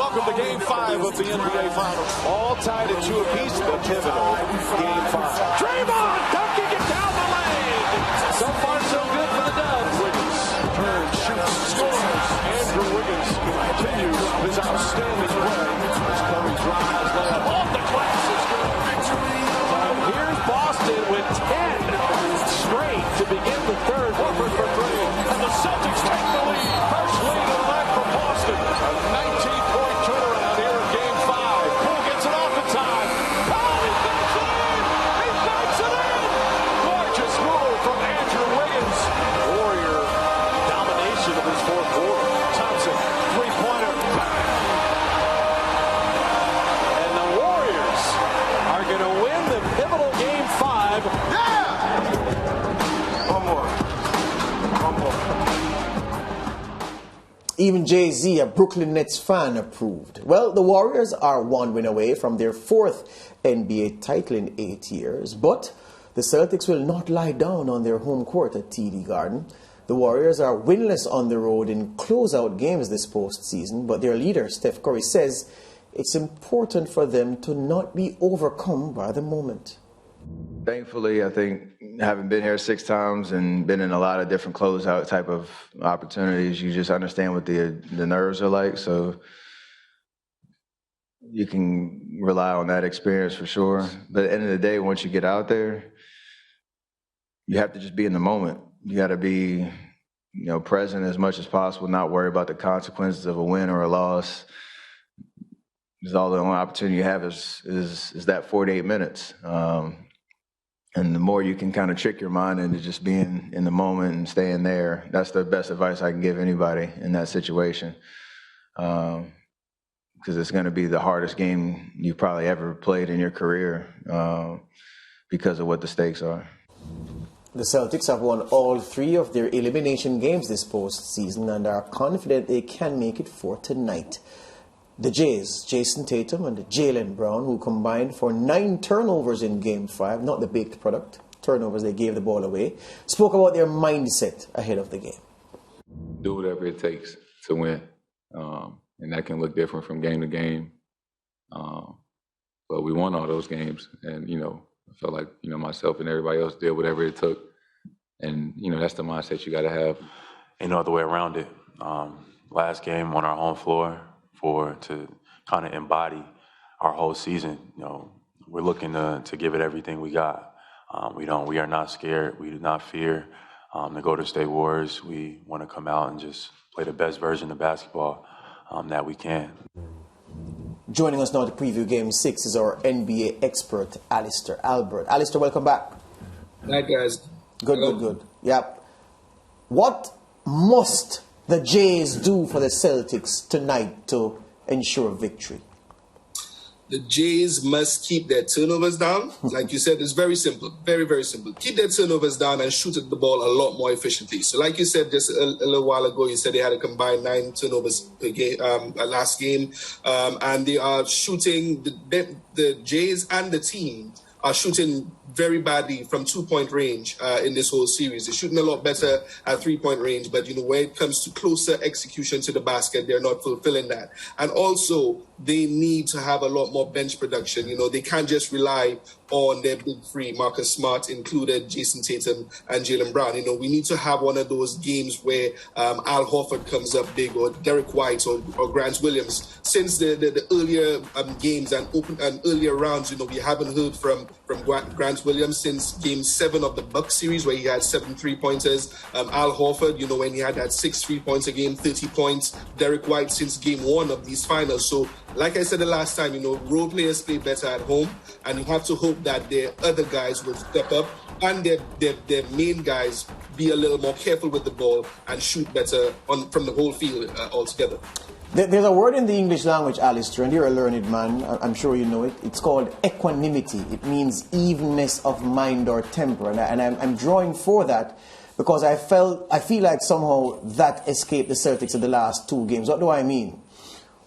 welcome to Game 5 of the NBA Finals. All tied at 2 apiece, the pivotal Game 5. Draymond dunking it down the lane. So far, so good for the Dubs. Wiggins turns, shoots, scores. Andrew Wiggins continues his outstanding play. As Curry drives, layup off the glass is good. Here's Boston with 10 straight to begin the third. Warford for 3. And the Celtics take the lead. First lead of the night for Boston. A 19-point turnaround here in Game 5. Poole gets it off in time. Oh, he knocks it in! He knocks it in! Gorgeous move from Andrew Wiggins. Warrior domination of his fourth quarter. Thompson, three-pointer. And the Warriors are going to win the pivotal Game 5. Yeah! One more. Even Jay-Z, a Brooklyn Nets fan, approved. Well, the Warriors are 1 win away from their 4th NBA title in 8 years, but the Celtics will not lie down on their home court at TD Garden. The Warriors are winless on the road in closeout games this postseason, but their leader, Steph Curry, says it's important for them to not be overcome by the moment. Thankfully, I think having been here 6 times and been in a lot of different closeout type of opportunities, you just understand what the nerves are like. So you can rely on that experience for sure. But at the end of the day, once you get out there, you have to just be in the moment. You got to be, present as much as possible, not worry about the consequences of a win or a loss. Because all the only opportunity you have is that 48 minutes. And the more you can kind of trick your mind into just being in the moment and staying there, that's the best advice I can give anybody in that situation. Because it's going to be the hardest game you probably ever played in your career because of what the stakes are. The Celtics have won all 3 of their elimination games this postseason and are confident they can make it for tonight. The Jays, Jason Tatum and Jaylen Brown, who combined for 9 turnovers in Game 5, not the baked product, turnovers, they gave the ball away, spoke about their mindset ahead of the game. Do whatever it takes to win, and that can look different from game to game. But we won all those games, and, I felt like, myself and everybody else did whatever it took. And, that's the mindset you got to have. Ain't no other way around it. Last game on our home floor, to kind of embody our whole season. We're looking to give it everything we got. We are not scared. We do not fear the Golden State Warriors. We want to come out and just play the best version of basketball that we can. Joining us now to preview Game 6 is our NBA expert, Alister Albert. Alister, welcome back. Hi, guys. Good. Yep. What must the Jays do for the Celtics tonight to ensure victory? The Jays must keep their turnovers down. Like you said, it's very simple, very, very simple. Keep their turnovers down and shoot at the ball a lot more efficiently. So like you said just a little while ago, you said they had a combined 9 turnovers per game, last game. And they are shooting, the Jays and the team are shooting very badly from 2-point range in this whole series. They're shooting a lot better at 3-point range, but when it comes to closer execution to the basket, they're not fulfilling that. And also, they need to have a lot more bench production. They can't just rely on their big three, Marcus Smart included, Jason Tatum and Jaylen Brown. We need to have one of those games where Al Horford comes up big, or Derek White or Grant Williams. Since the earlier games and earlier rounds, we haven't heard from Grant Williams since Game 7 of the Bucks series, where he had 7 3-pointers. Al Horford, when he had that 6 3-points a game, 30 points. Derek White since Game 1 of these finals. So, like I said the last time, role players play better at home, and you have to hope that their other guys will step up and their main guys be a little more careful with the ball and shoot better from the whole field altogether. There's a word in the English language, Alister, and you're a learned man, I'm sure you know it. It's called equanimity. It means evenness of mind or temper, and I'm drawing for that because I feel like somehow that escaped the Celtics in the last 2 games. What do I mean?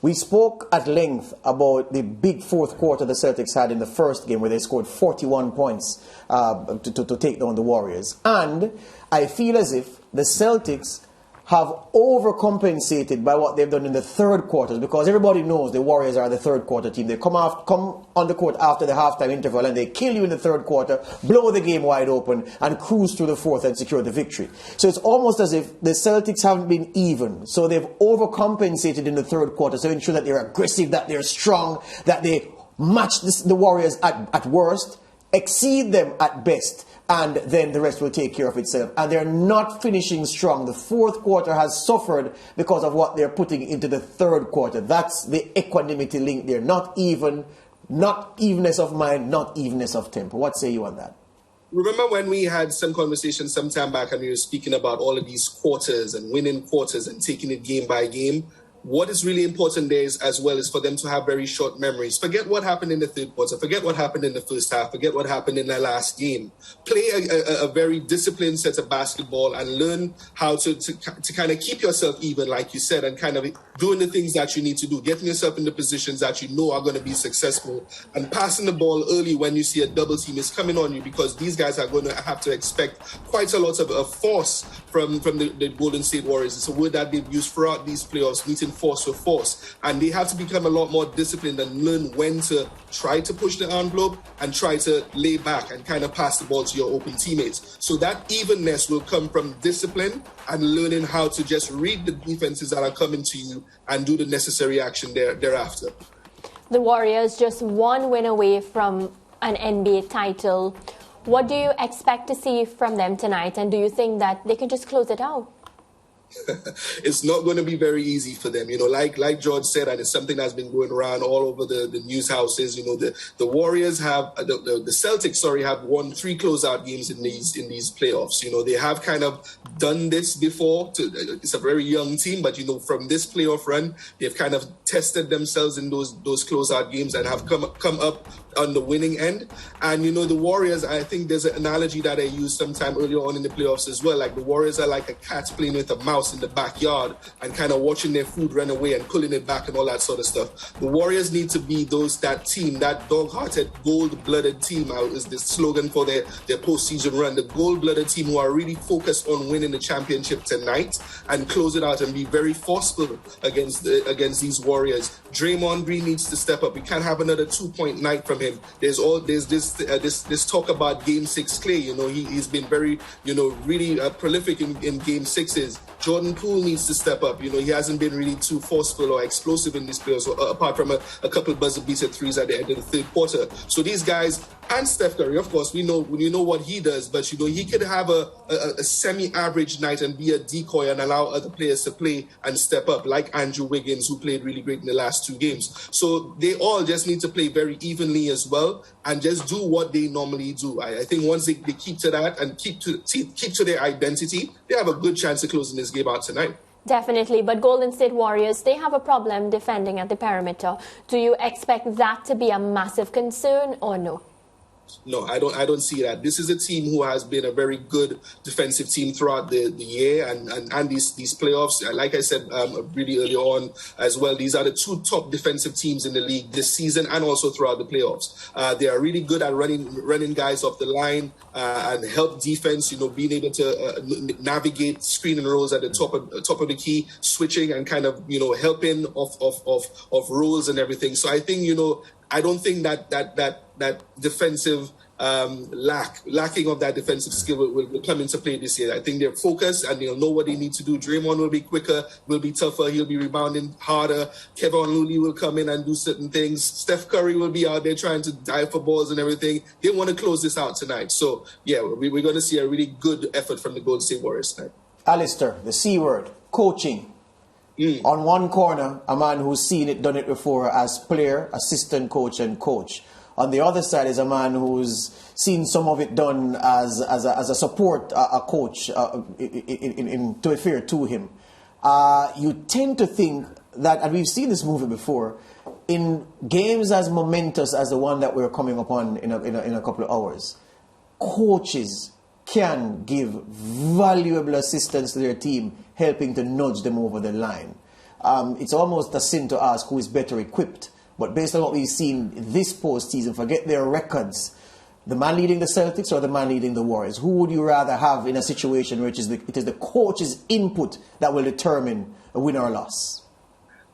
We spoke at length about the big fourth quarter the Celtics had in the first game, where they scored 41 points to take down the Warriors. And I feel as if the Celtics have overcompensated by what they've done in the third quarters, because everybody knows the Warriors are the third quarter team. They come on the court after the halftime interval and they kill you in the third quarter, blow the game wide open, and cruise through the fourth and secure the victory. So it's almost as if the Celtics haven't been even. So they've overcompensated in the third quarter to ensure that they're aggressive, that they're strong, that they match the Warriors at worst, exceed them at best, and then the rest will take care of itself. And they're not finishing strong. The fourth quarter has suffered because of what they're putting into the third quarter. That's the equanimity link there. Not evenness of mind, not evenness of tempo. What say you on that? Remember when we had some conversation some time back and we were speaking about all of these quarters and winning quarters and taking it game by game? What is really important there is, as well, is for them to have very short memories. Forget what happened in the third quarter. Forget what happened in the first half. Forget what happened in the last game. Play a very disciplined set of basketball and learn how to kind of keep yourself even, like you said, and kind of doing the things that you need to do, getting yourself in the positions that you know are going to be successful, and passing the ball early when you see a double team is coming on you, because these guys are going to have to expect quite a lot of force from the Golden State Warriors. It's a word that they've used throughout these playoffs, meeting force with force, and they have to become a lot more disciplined and learn when to try to push the envelope and try to lay back and kind of pass the ball to your open teammates. So that evenness will come from discipline and learning how to just read the defenses that are coming to you and do the necessary action thereafter. The Warriors just one win away from an NBA title. What do you expect to see from them tonight, and do you think that they can just close it out? It's not going to be very easy for them, like George said, and it's something that's been going around all over the news houses. The Warriors have the Celtics have won 3 closeout games in these playoffs. They have kind of done this before. It's a very young team, but from this playoff run, they've kind of tested themselves in those closeout games and have come up on the winning end. And the Warriors, I think there's an analogy that I used sometime earlier on in the playoffs as well. Like the Warriors are like a cat playing with a mouse in the backyard and kind of watching their food run away and pulling it back and all that sort of stuff. The Warriors need to be that team, that dog-hearted, gold-blooded team is the slogan for their postseason run. The gold-blooded team who are really focused on winning the championship tonight and close it out and be very forceful against these Warriors. Draymond Green needs to step up. We can't have another 2-point night from him. There's this talk about Game 6 Klay. He's been very really prolific in Game 6s. Jordan Poole needs to step up. He hasn't been really too forceful or explosive in this playoffs, apart from a couple buzzer-beater threes at the end of the third quarter. So these guys, and Steph Curry, of course, we know what he does, but he could have a semi-average night and be a decoy and allow other players to play and step up, like Andrew Wiggins, who played really great in the last 2 games. So they all just need to play very evenly as well and just do what they normally do. I think once they keep to that and keep to their identity, they have a good chance of closing this game out tonight. Definitely, but Golden State Warriors, they have a problem defending at the perimeter. Do you expect that to be a massive concern or no? No, I don't see that. This is a team who has been a very good defensive team throughout the year and these playoffs. Like I said really early on as well, these are the 2 top defensive teams in the league this season and also throughout the playoffs. They are really good at running guys off the line and help defense, being able to navigate screen and rolls at the top of the key, switching and kind of, helping off rolls and everything. So I think, I don't think that defensive lacking of that defensive skill will come into play this year. I think they're focused and they'll know what they need to do. Draymond will be quicker, will be tougher, he'll be rebounding harder. Kevin Looney will come in and do certain things. Steph Curry will be out there trying to dive for balls and everything. They want to close this out tonight. So, yeah, we're going to see a really good effort from the Golden State Warriors tonight. Alister, the C word, coaching. On one corner, a man who's seen it, done it before as player, assistant coach, and coach. On the other side is a man who's seen some of it done as a support, a coach, to be fair to him. You tend to think that, and we've seen this movie before, in games as momentous as the one that we're coming upon in a couple of hours, coaches can give valuable assistance to their team, helping to nudge them over the line. It's almost a sin to ask who is better equipped, but based on what we've seen this postseason, forget their records, The man leading the Celtics or the man leading the Warriors? Who would you rather have in a situation where it is the coach's input that will determine a win or a loss?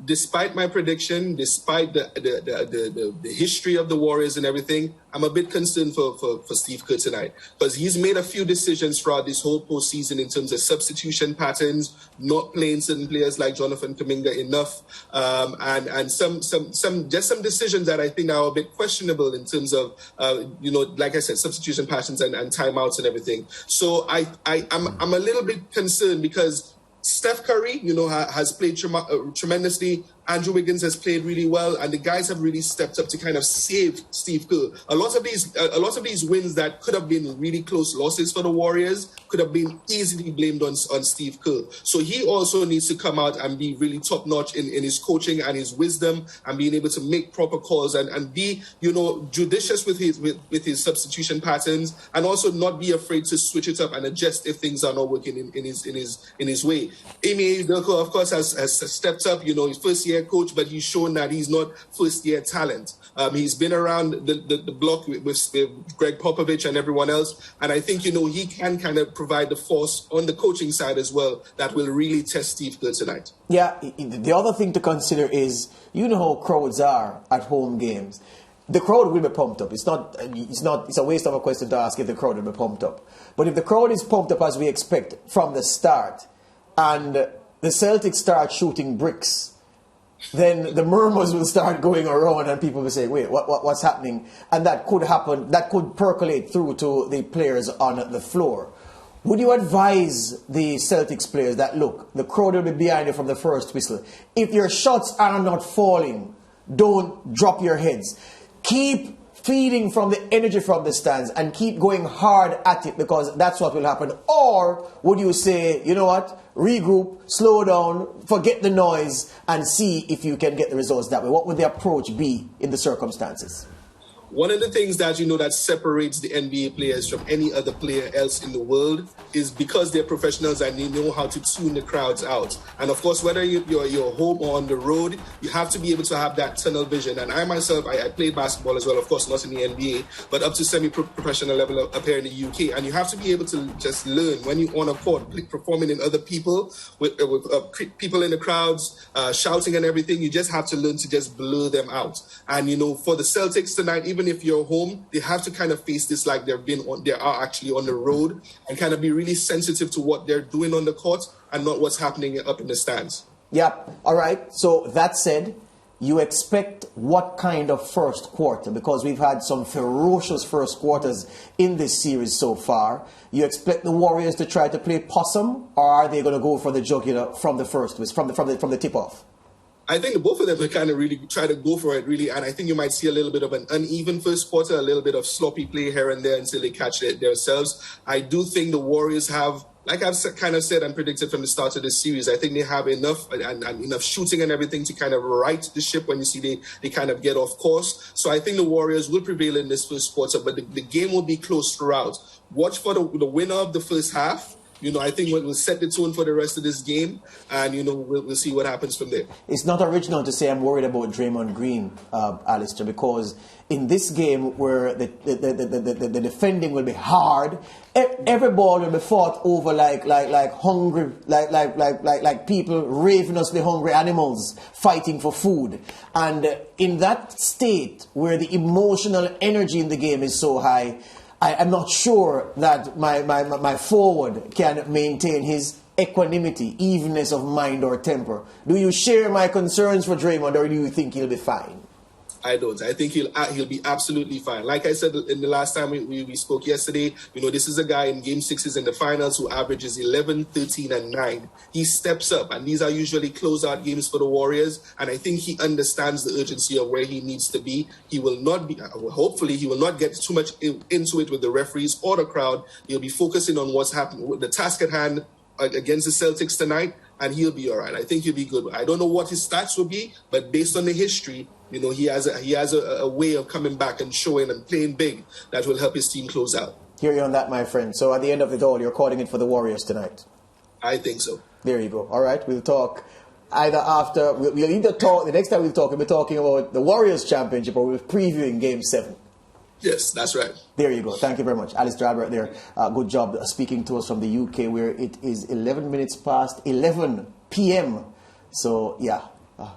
Despite my prediction, despite the history of the Warriors and everything, I'm a bit concerned for Steve Kerr tonight, because he's made a few decisions throughout this whole postseason in terms of substitution patterns, not playing certain players like Jonathan Kuminga enough, and some decisions that I think are a bit questionable in terms of like I said, substitution patterns and timeouts and everything. So I'm a little bit concerned because Steph Curry, has played tremendously. Andrew Wiggins has played really well, and the guys have really stepped up to kind of save Steve Kerr. A lot of these wins that could have been really close losses for the Warriors could have been easily blamed on Steve Kerr. So he also needs to come out and be really top notch in his coaching and his wisdom and being able to make proper calls and be judicious with his substitution patterns, and also not be afraid to switch it up and adjust if things are not working in his way. Ime Udoka, of course, has stepped up. His first year coach, but he's shown that he's not first year talent. He's been around the block with Greg Popovich and everyone else, and I think he can kind of provide the force on the coaching side as well that will really test Steve Kerr tonight. Yeah, the other thing to consider is how crowds are at home games. The crowd will be pumped up. It's a waste of a question to ask if the crowd will be pumped up. But if the crowd is pumped up as we expect from the start, and the Celtics start shooting bricks, then the murmurs will start going around and people will say, wait, what's happening? And that could happen, that could percolate through to the players on the floor. Would you advise the Celtics players that, look, the crowd will be behind you from the first whistle. If your shots are not falling, don't drop your heads. Keep feeding from the energy from the stands and keep going hard at it, because that's what will happen? Or would you say, you know what, regroup, slow down, forget the noise and see if you can get the results that way? What would the approach be in the circumstances? One of the things that that separates the NBA players from any other player else in the world is because they're professionals and they know how to tune the crowds out. And of course, whether you're home or on the road, you have to be able to have that tunnel vision. And I myself, I played basketball as well, of course, not in the NBA, but up to semi-professional level up here in the UK. And you have to be able to just learn when you're on a court, performing in other people, with people in the crowds, shouting and everything. You just have to learn to just blur them out. And, for the Celtics tonight, even if you're home, they have to kind of face this like they are actually on the road, and kind of be really sensitive to what they're doing on the court and not what's happening up in the stands. Yeah. All right. So that said, you expect what kind of first quarter? Because we've had some ferocious first quarters in this series so far. You expect the Warriors to try to play possum, or are they going to go for the jugular from the first, from the tip-off? I think both of them will kind of really try to go for it, really. And I think you might see a little bit of an uneven first quarter, a little bit of sloppy play here and there until they catch it themselves. I do think the Warriors have, like I've kind of said and predicted from the start of this series, I think they have enough and enough shooting and everything to kind of right the ship when you see they kind of get off course. So I think the Warriors will prevail in this first quarter, but the game will be close throughout. Watch for the winner of the first half. I think we'll set the tone for the rest of this game, and, we'll see what happens from there. It's not original to say I'm worried about Draymond Green, Alister, because in this game where the defending will be hard, every ball will be fought over like hungry, like people ravenously hungry animals fighting for food. And in that state where the emotional energy in the game is so high, I'm not sure that my forward can maintain his equanimity, evenness of mind or temper. Do you share my concerns for Draymond, or do you think he'll be fine? I don't. I think he'll be absolutely fine. Like I said in the last time we spoke yesterday, this is a guy in Game 6s in the finals who averages 11, 13, and 9. He steps up, and these are usually closeout games for the Warriors, and I think he understands the urgency of where he needs to be. He will not be, hopefully, he will not get too much into it with the referees or the crowd. He'll be focusing on what's happening, with the task at hand against the Celtics tonight, and he'll be all right. I think he'll be good. I don't know what his stats will be, but based on the history, he has a way of coming back and showing and playing big that will help his team close out. Hear you on that, my friend. So at the end of it all, you're calling it for the Warriors tonight? I think so. There you go. All right, we'll talk either after. We'll either talk, the next time we'll be talking about the Warriors championship, or we'll be previewing Game 7. Yes, that's right. There you go. Thank you very much. Alister Albert there. Good job speaking to us from the UK, where it is 11 minutes past 11 p.m. So, yeah,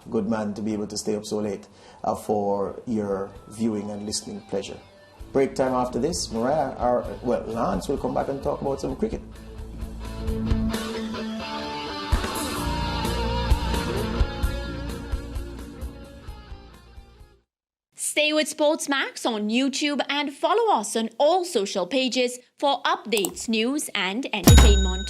good man to be able to stay up so late for your viewing and listening pleasure. Break time after this. Lance will come back and talk about some cricket. Stay with Sportsmax on YouTube and follow us on all social pages for updates, news and entertainment.